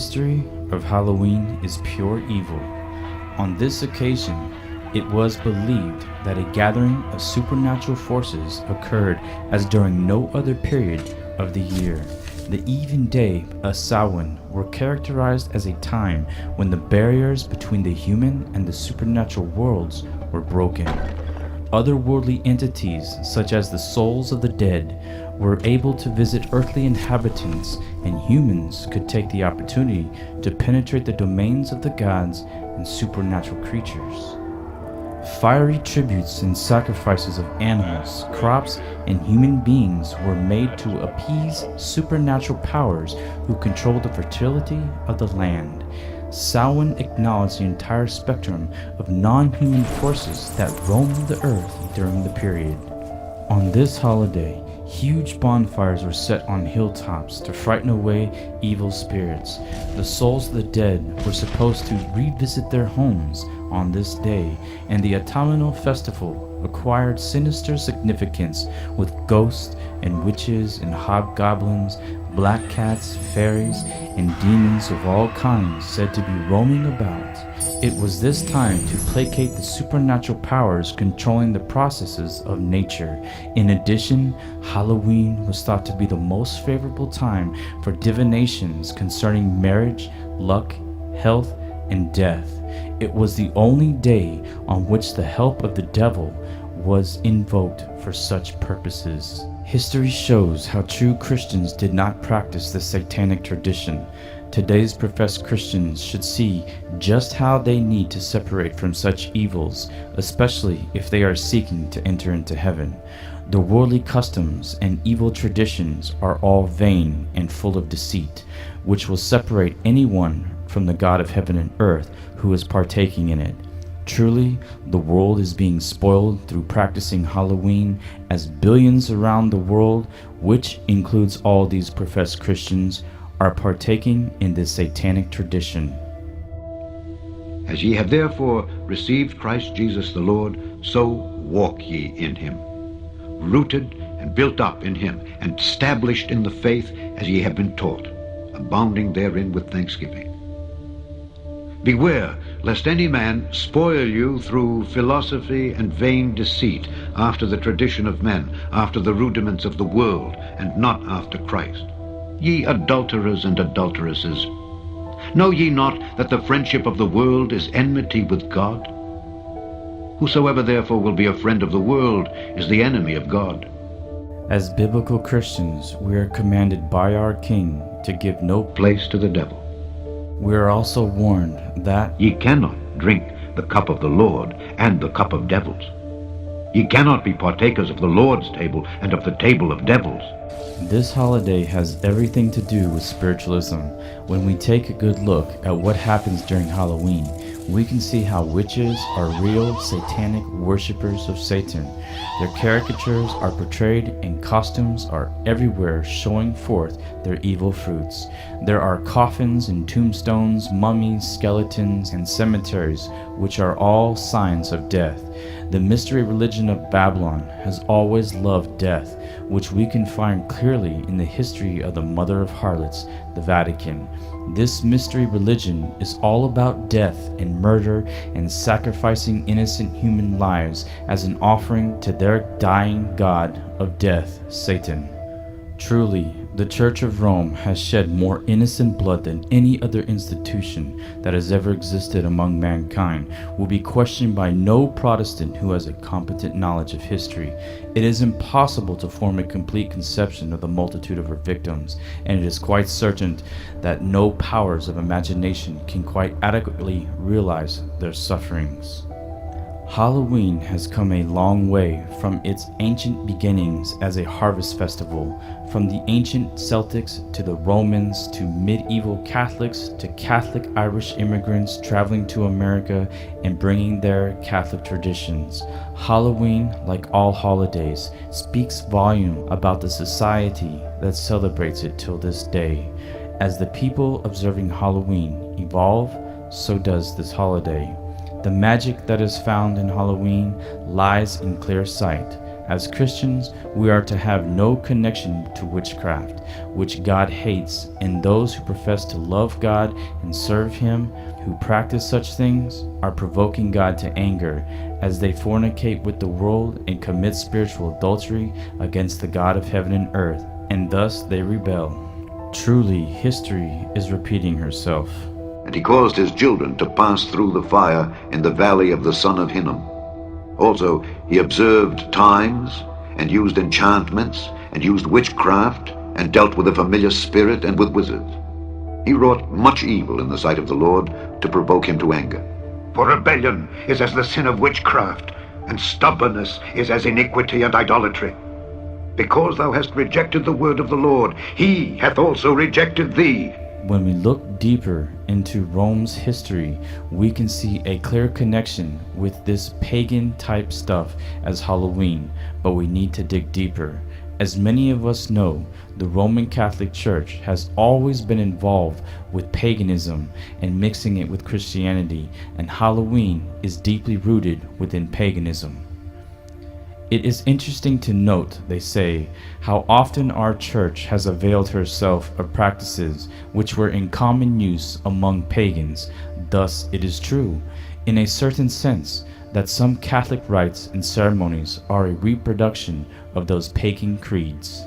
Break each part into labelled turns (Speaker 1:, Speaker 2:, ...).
Speaker 1: history of Halloween is pure evil. On this occasion, it was believed that a gathering of supernatural forces occurred as during no other period of the year. The eve and day of Samhain were characterized as a time when the barriers between the human and the supernatural worlds were broken. Otherworldly entities, such as the souls of the dead, were able to visit earthly inhabitants, and humans could take the opportunity to penetrate the domains of the gods and supernatural creatures. Fiery tributes and sacrifices of animals, crops, and human beings were made to appease supernatural powers who controlled the fertility of the land. Samhain acknowledged the entire spectrum of non-human forces that roamed the earth during the period. On this holiday, huge bonfires were set on hilltops to frighten away evil spirits. The souls of the dead were supposed to revisit their homes on this day, and the autumnal festival acquired sinister significance with ghosts and witches and hobgoblins, black cats, fairies, and demons of all kinds said to be roaming about. It was this time to placate the supernatural powers controlling the processes of nature. In addition, Halloween was thought to be the most favorable time for divinations concerning marriage, luck, health, and death. It was the only day on which the help of the devil was invoked for such purposes. History shows how true Christians did not practice the satanic tradition. Today's professed Christians should see just how they need to separate from such evils, especially if they are seeking to enter into heaven. The worldly customs and evil traditions are all vain and full of deceit, which will separate anyone from the God of heaven and earth who is partaking in it. Truly, the world is being spoiled through practicing Halloween, as billions around the world, which includes all these professed Christians, are partaking in this satanic tradition.
Speaker 2: As ye have therefore received Christ Jesus the Lord, so walk ye in him, rooted and built up in him, and established in the faith as ye have been taught, abounding therein with thanksgiving. Beware lest any man spoil you through philosophy and vain deceit, after the tradition of men, after the rudiments of the world, and not after Christ. Ye adulterers and adulteresses, know ye not that the friendship of the world is enmity with God? Whosoever therefore will be a friend of the world is the enemy of God.
Speaker 1: As biblical Christians, we are commanded by our King to give no
Speaker 2: place to the devil.
Speaker 1: We are also warned that
Speaker 2: ye cannot drink the cup of the Lord and the cup of devils. Ye cannot be partakers of the Lord's table and of the table of devils.
Speaker 1: This holiday has everything to do with spiritualism. When we take a good look at what happens during Halloween, we can see how witches are real satanic worshippers of Satan. Their caricatures are portrayed and costumes are everywhere showing forth their evil fruits. There are coffins and tombstones, mummies, skeletons, and cemeteries, which are all signs of death. The mystery religion of Babylon has always loved death, which we can find clearly in the history of the mother of harlots, the Vatican. This mystery religion is all about death and murder and sacrificing innocent human lives as an offering to their dying god of death, Satan. Truly, the Church of Rome has shed more innocent blood than any other institution that has ever existed among mankind, will be questioned by no Protestant who has a competent knowledge of history. It is impossible to form a complete conception of the multitude of her victims, and it is quite certain that no powers of imagination can quite adequately realize their sufferings. Halloween has come a long way from its ancient beginnings as a harvest festival, from the ancient Celtics to the Romans to medieval Catholics to Catholic Irish immigrants traveling to America and bringing their Catholic traditions. Halloween, like all holidays, speaks volume about the society that celebrates it till this day. As the people observing Halloween evolve, so does this holiday. The magic that is found in Halloween lies in clear sight. As Christians, we are to have no connection to witchcraft, which God hates, and those who profess to love God and serve Him, who practice such things, are provoking God to anger, as they fornicate with the world and commit spiritual adultery against the God of heaven and earth, and thus they rebel. Truly, history is repeating herself.
Speaker 3: And he caused his children to pass through the fire in the valley of the son of Hinnom. Also he observed times, and used enchantments, and used witchcraft, and dealt with a familiar spirit and with wizards. He wrought much evil in the sight of the Lord, to provoke him to anger.
Speaker 2: For rebellion is as the sin of witchcraft, and stubbornness is as iniquity and idolatry. Because thou hast rejected the word of the Lord, he hath also rejected thee.
Speaker 1: When we look deeper into Rome's history, we can see a clear connection with this pagan type stuff as Halloween, but we need to dig deeper. As many of us know, the Roman Catholic Church has always been involved with paganism and mixing it with Christianity, and Halloween is deeply rooted within paganism. It is interesting to note, they say, how often our church has availed herself of practices which were in common use among pagans. Thus it is true, in a certain sense, that some Catholic rites and ceremonies are a reproduction of those pagan creeds.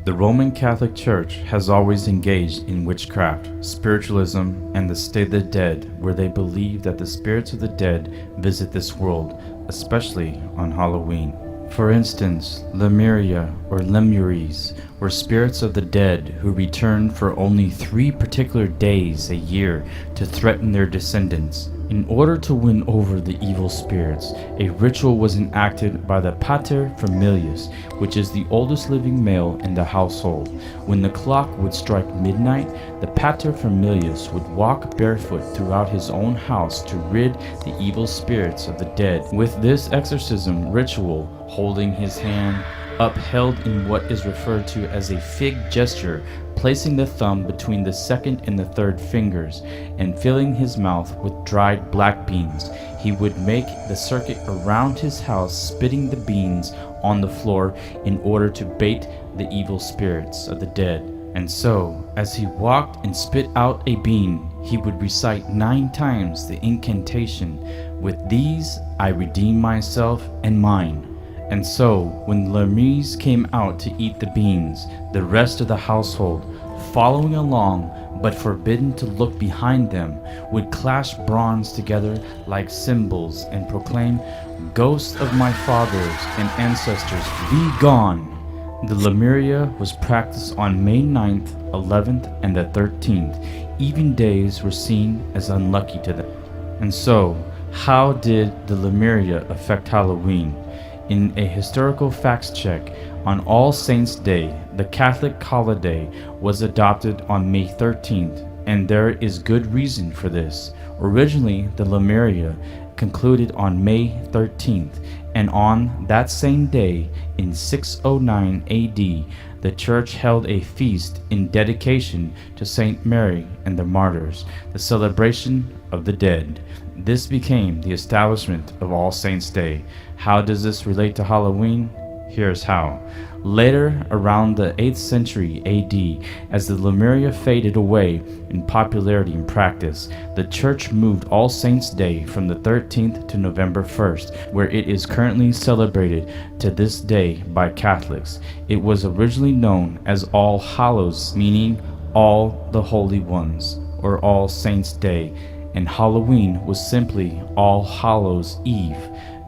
Speaker 1: The Roman Catholic Church has always engaged in witchcraft, spiritualism, and the state of the dead, where they believe that the spirits of the dead visit this world, especially on Halloween. For instance, Lemuria or Lemures were spirits of the dead who returned for only 3 particular days a year to threaten their descendants. In order to win over the evil spirits, a ritual was enacted by the Pater Familias, which is the oldest living male in the household. When the clock would strike midnight, the Pater Familias would walk barefoot throughout his own house to rid the evil spirits of the dead. With this exorcism ritual, holding his hand upheld in what is referred to as a fig gesture, placing the thumb between the second and the third fingers, and filling his mouth with dried black beans, he would make the circuit around his house, spitting the beans on the floor in order to bait the evil spirits of the dead. And so, as he walked and spit out a bean, he would recite 9 times the incantation, "With these I redeem myself and mine." And so, when the Lemures came out to eat the beans, the rest of the household, following along but forbidden to look behind them, would clash bronze together like cymbals and proclaim, "Ghosts of my fathers and ancestors, be gone!" The Lemuria was practiced on May 9th, 11th, and the 13th. Even days were seen as unlucky to them. And so, how did the Lemuria affect Halloween? In a historical facts check, on All Saints' Day, the Catholic holiday was adopted on May 13th, and there is good reason for this. Originally, the Lemuria concluded on May 13th, and on that same day, in 609 AD, the Church held a feast in dedication to Saint Mary and the Martyrs, the celebration of the dead. This became the establishment of All Saints' Day. How does this relate to Halloween? Here's how. Later, around the 8th century AD, as the Lemuria faded away in popularity and practice, the Church moved All Saints' Day from the 13th to November 1st, where it is currently celebrated to this day by Catholics. It was originally known as All Hallows, meaning All the Holy Ones, or All Saints' Day, and Halloween was simply All Hallows' Eve.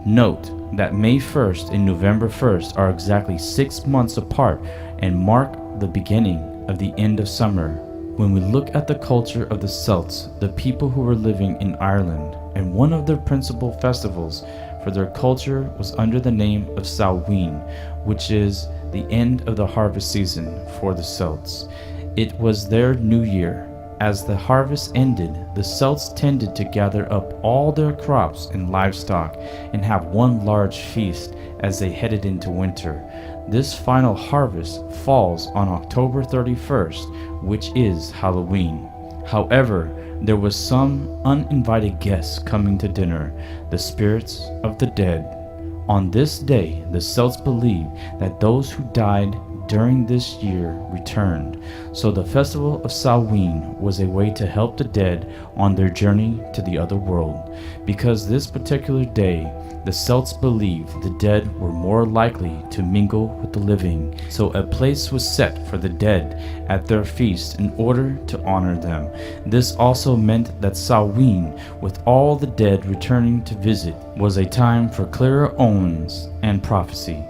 Speaker 1: Note that May 1st and November 1st are exactly 6 months apart and mark the beginning of the end of summer. When we look at the culture of the Celts, the people who were living in Ireland, and one of their principal festivals for their culture was under the name of Samhain, which is the end of the harvest season for the Celts. It was their new year. As the harvest ended, the Celts tended to gather up all their crops and livestock and have one large feast as they headed into winter. This final harvest falls on October 31st, which is Halloween. However, there was some uninvited guests coming to dinner, the spirits of the dead. On this day, the Celts believed that those who died during this year returned, so the festival of Samhain was a way to help the dead on their journey to the other world. Because this particular day, the Celts believed the dead were more likely to mingle with the living, so a place was set for the dead at their feast in order to honor them. This also meant that Samhain, with all the dead returning to visit, was a time for clearer omens and prophecy.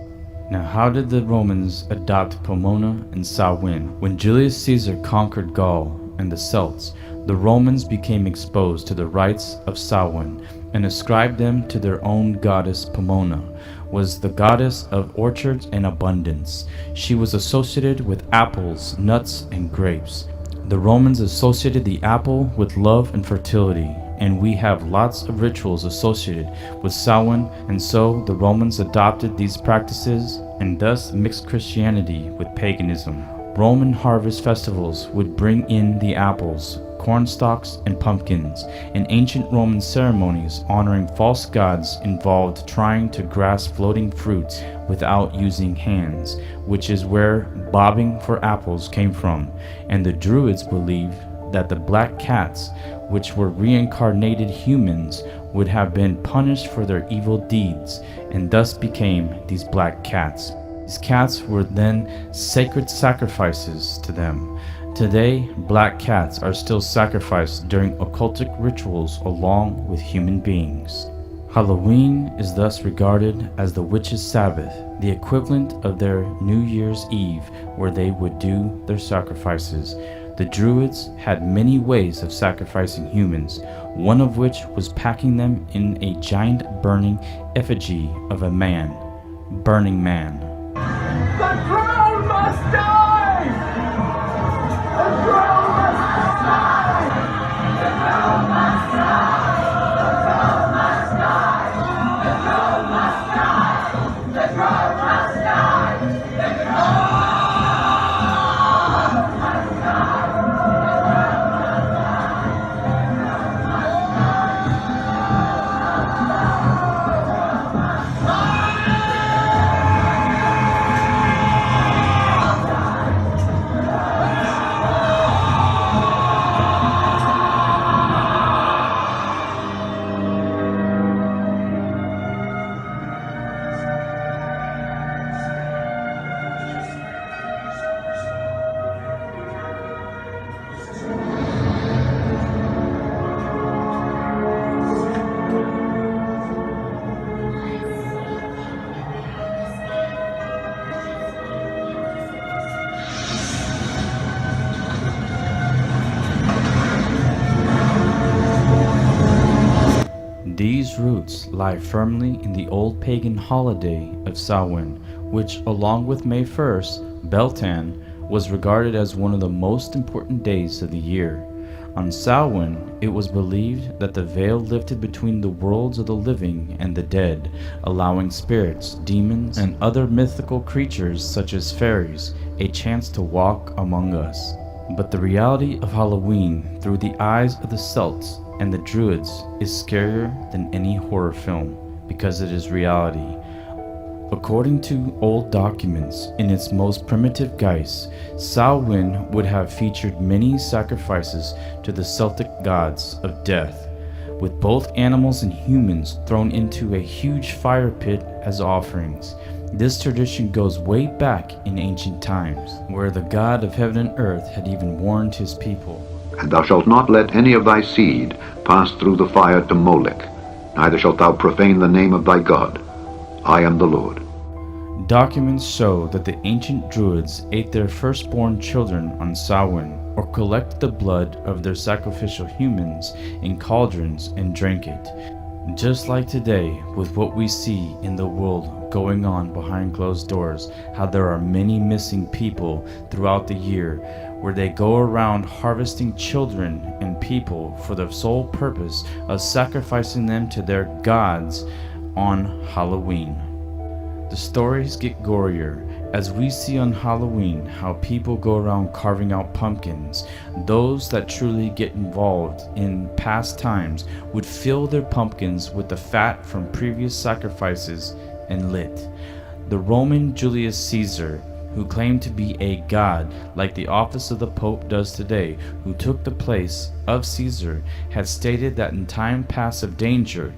Speaker 1: Now, how did the Romans adopt Pomona and Samhain? When Julius Caesar conquered Gaul and the Celts, the Romans became exposed to the rites of Samhain and ascribed them to their own goddess. Pomona was the goddess of orchards and abundance. She was associated with apples, nuts, and grapes. The Romans associated the apple with love and fertility, and we have lots of rituals associated with Samhain, and so the Romans adopted these practices and thus mixed Christianity with paganism. Roman harvest festivals would bring in the apples, corn stalks, and pumpkins, and ancient Roman ceremonies honoring false gods involved trying to grasp floating fruits without using hands, which is where bobbing for apples came from. And the Druids believed that the black cats, which were reincarnated humans, would have been punished for their evil deeds, and thus became these black cats. These cats were then sacred sacrifices to them. Today, black cats are still sacrificed during occultic rituals along with human beings. Halloween is thus regarded as the witches' Sabbath, the equivalent of their New Year's Eve, where they would do their sacrifices. The Druids had many ways of sacrificing humans, one of which was packing them in a giant burning effigy of a man. Burning Man.
Speaker 4: The crown must die! The crown must die! The crown must die! The crown must die! The crown must die! The crown must die! The crown must die!
Speaker 1: These roots lie firmly in the old pagan holiday of Samhain, which, along with May 1st, Beltan, was regarded as one of the most important days of the year. On Samhain, it was believed that the veil lifted between the worlds of the living and the dead, allowing spirits, demons, and other mythical creatures such as fairies a chance to walk among us. But the reality of Halloween through the eyes of the Celts and the Druids is scarier than any horror film, because it is reality. According to old documents, in its most primitive guise, Samhain would have featured many sacrifices to the Celtic gods of death, with both animals and humans thrown into a huge fire pit as offerings. This tradition goes way back in ancient times, where the God of heaven and earth had even warned his people.
Speaker 3: And thou shalt not let any of thy seed pass through the fire to Molech, neither shalt thou profane the name of thy God. I am the Lord.
Speaker 1: Documents show that the ancient Druids ate their firstborn children on Samhain, or collected the blood of their sacrificial humans in cauldrons and drank it. Just like today, with what we see in the world going on behind closed doors, how there are many missing people throughout the year, where they go around harvesting children and people for the sole purpose of sacrificing them to their gods on Halloween. The stories get gorier, as we see on Halloween how people go around carving out pumpkins. Those that truly get involved in past times would fill their pumpkins with the fat from previous sacrifices and lit. The Roman Julius Caesar, who claimed to be a god like the office of the Pope does today, who took the place of Caesar, had stated that in time past of danger,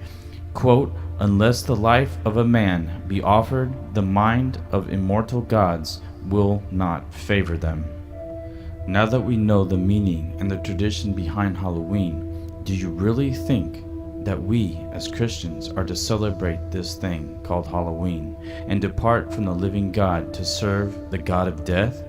Speaker 1: quote, "Unless the life of a man be offered, the mind of immortal gods will not favor them." Now that we know the meaning and the tradition behind Halloween, do you really think that we as Christians are to celebrate this thing called Halloween and depart from the living God to serve the God of death?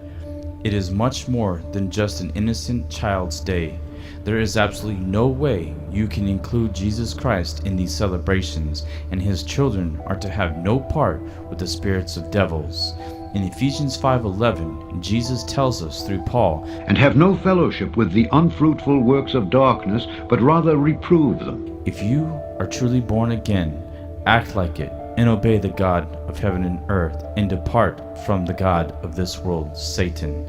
Speaker 1: It is much more than just an innocent child's day. There is absolutely no way you can include Jesus Christ in these celebrations, and his children are to have no part with the spirits of devils. In Ephesians 5:11, Jesus tells us through Paul,
Speaker 2: And have no fellowship with the unfruitful works of darkness, but rather reprove them.
Speaker 1: if you are truly born again, act like it and obey the God of heaven and earth, and depart from the God of this world, Satan.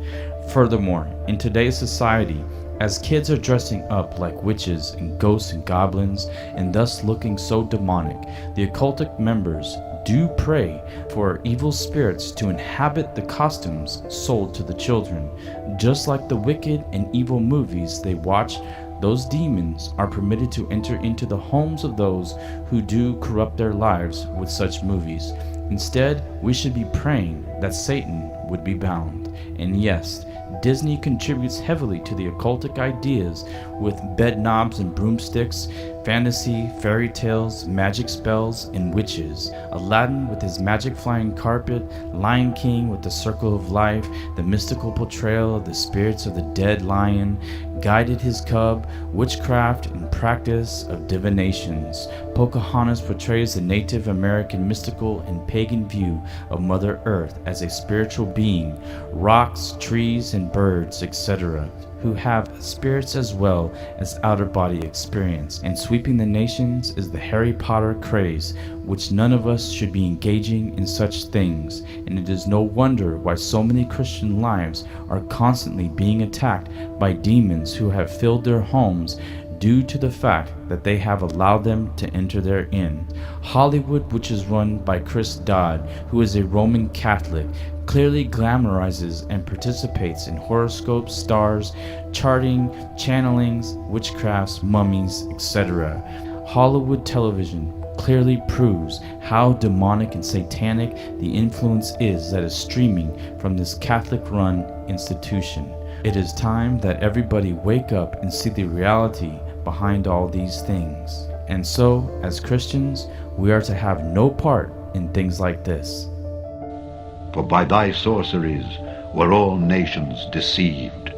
Speaker 1: Furthermore, in today's society, as kids are dressing up like witches and ghosts and goblins, and thus looking so demonic, the occultic members do pray for evil spirits to inhabit the costumes sold to the children. Just like the wicked and evil movies they watch, those demons are permitted to enter into the homes of those who do corrupt their lives with such movies. Instead, we should be praying that Satan would be bound. And yes, Disney contributes heavily to the occultic ideas with bed knobs and broomsticks, fantasy, fairy tales, magic spells, and witches. Aladdin with his magic flying carpet, Lion King with the circle of life, the mystical portrayal of the spirits of the dead lion, guided his cub, witchcraft, and practice of divinations. Pocahontas portrays the Native American mystical and pagan view of Mother Earth as a spiritual being, rocks, trees, and birds, etc., who have spirits as well as outer body experience. And sweeping the nations is the Harry Potter craze, which none of us should be engaging in such things, and it is no wonder why so many Christian lives are constantly being attacked by demons who have filled their homes due to the fact that they have allowed them to enter therein. Hollywood, which is run by Chris Dodd, who is a Roman Catholic, clearly glamorizes and participates in horoscopes, stars, charting, channelings, witchcrafts, mummies, etc. Hollywood television clearly proves how demonic and satanic the influence is that is streaming from this Catholic-run institution. It is time that everybody wake up and see the reality behind all these things. And so, as Christians, we are to have no part in things like this.
Speaker 2: For by thy sorceries were all nations deceived.